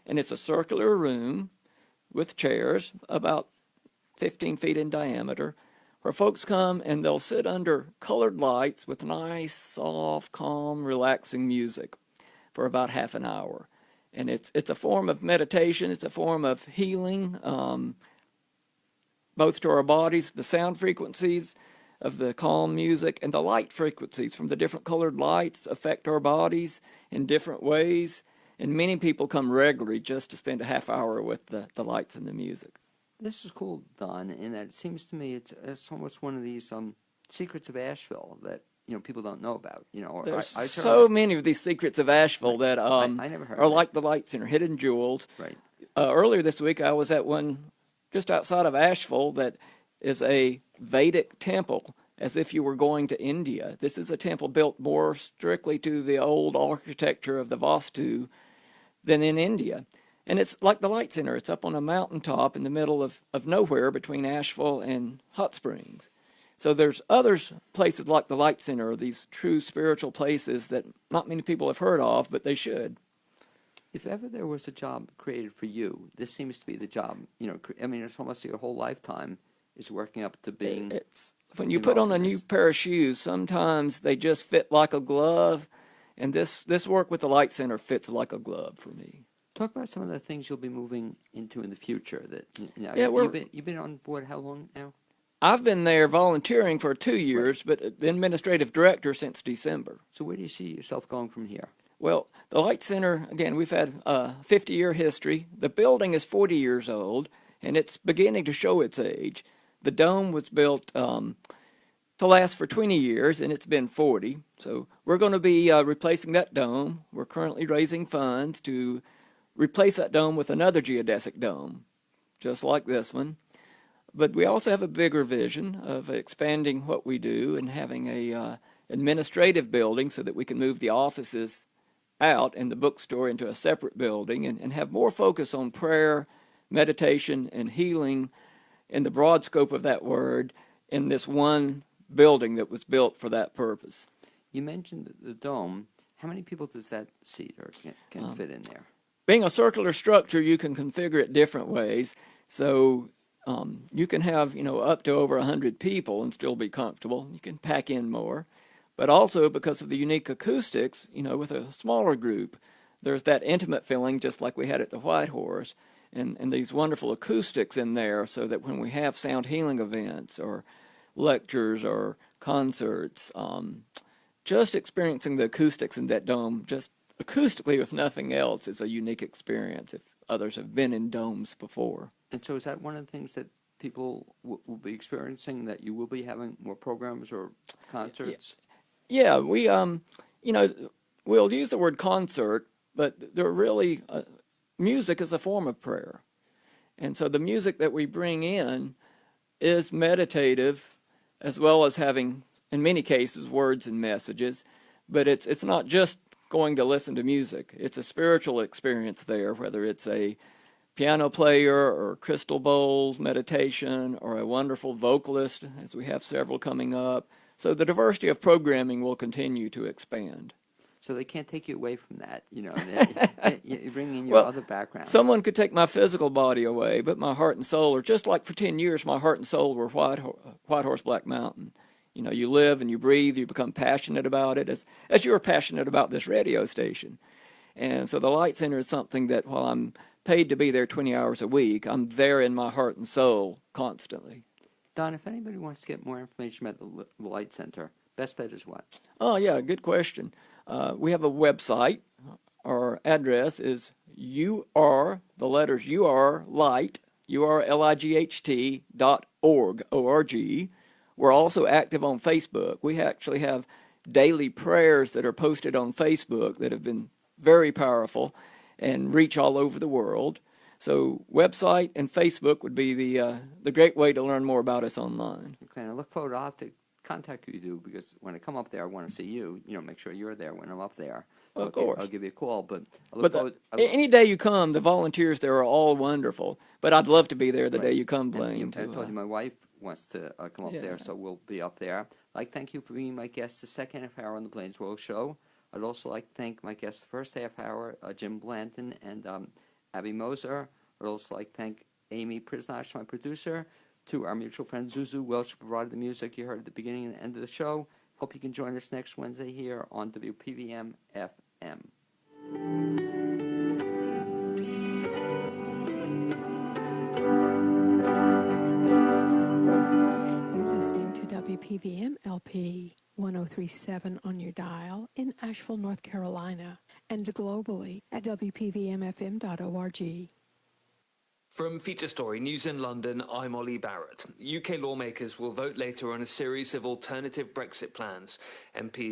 and it's a circular room with chairs about 15 feet in diameter, where folks come and they'll sit under colored lights with nice, soft, calm, relaxing music for about half an hour. And it's a form of meditation. It's a form of healing, both to our bodies, the sound frequencies of the calm music and the light frequencies from the different colored lights affect our bodies in different ways. And many people come regularly just to spend a half hour with the lights and the music. This is cool, Don, in that it seems to me it's almost one of these secrets of Asheville that people don't know about. There's I so many of these secrets of Asheville that I never heard are of it. like the Light Center, hidden jewels. Right. Earlier this week, I was at one just outside of Asheville that is a Vedic temple, as if you were going to India. This is a temple built more strictly to the old architecture of the Vastu than in India. And it's like the Light Center. It's up on a mountaintop in the middle of nowhere between Asheville and Hot Springs. So there's places like the Light Center, these true spiritual places that not many people have heard of, but they should. If ever there was a job created for you, this seems to be the job. It's almost your whole lifetime is working up to being. It's when you put on a new pair of shoes, sometimes they just fit like a glove, and this work with the Light Center fits like a glove for me. Talk about some of the things you'll be moving into in the future. You've been on board how long now? I've been there volunteering for 2 years, but the administrative director since December. So where do you see yourself going from here? Well, the Light Center, again, we've had a 50-year history. The building is 40 years old, and it's beginning to show its age. The dome was built to last for 20 years, and it's been 40. So we're going to be replacing that dome. We're currently raising funds to replace that dome with another geodesic dome, just like this one. But we also have a bigger vision of expanding what we do and having a administrative building so that we can move the offices out and the bookstore into a separate building and have more focus on prayer, meditation, and healing in the broad scope of that word in this one building that was built for that purpose. You mentioned the dome. How many people does that seat or can fit in there? Being a circular structure, you can configure it different ways. So you can have, up to over 100 people and still be comfortable. You can pack in more. But also because of the unique acoustics, with a smaller group, there's that intimate feeling just like we had at the White Horse. And these wonderful acoustics in there so that when we have sound healing events or lectures or concerts, just experiencing the acoustics in that dome, just acoustically if nothing else, is a unique experience if others have been in domes before. And so is that one of the things that people will be experiencing, that you will be having more programs or concerts? Yeah, we, we'll use the word concert, but they're really, music is a form of prayer. And so the music that we bring in is meditative as well as having, in many cases, words and messages. But it's not just going to listen to music. It's a spiritual experience there, whether it's a piano player or crystal bowls meditation or a wonderful vocalist, as we have several coming up. So the diversity of programming will continue to expand. So they can't take you away from that, you bring in your other background. Someone could take my physical body away, but my heart and soul are just like for 10 years, my heart and soul were White Horse, Black Mountain. You live and you breathe, you become passionate about it, as you're passionate about this radio station. And so the Light Center is something that while I'm paid to be there 20 hours a week, I'm there in my heart and soul constantly. Don, if anybody wants to get more information about the Light Center, best bet is what? Oh, yeah, good question. We have a website. Our address is light, URLIGHT.org, O-R-G. We're also active on Facebook. We actually have daily prayers that are posted on Facebook that have been very powerful and reach all over the world. So website and Facebook would be the great way to learn more about us online. Okay, and I look forward. I'll have to contact you, because when I come up there, I want to see you. Make sure you're there when I'm up there. So of course. I'll give you a call. But any day you come, the volunteers there are all wonderful. But I'd love to be there the day you come, Blaine. I told you my wife wants to come up there, so we'll be up there. I'd like to thank you for being my guest the second half hour on the Blaine's World Show. I'd also like to thank my guests the first half hour, Jim Blanton and Abby Moser. I'd also like to thank Amy Prisnach, my producer, to our mutual friend Zuzu Welch, who provided the music you heard at the beginning and end of the show. Hope you can join us next Wednesday here on WPVM FM. You're listening to WPVM LP 1037 on your dial in Asheville, North Carolina, and globally at WPVMFM.org. From Feature Story News in London, I'm Ollie Barrett. UK lawmakers will vote later on a series of alternative Brexit plans. MPs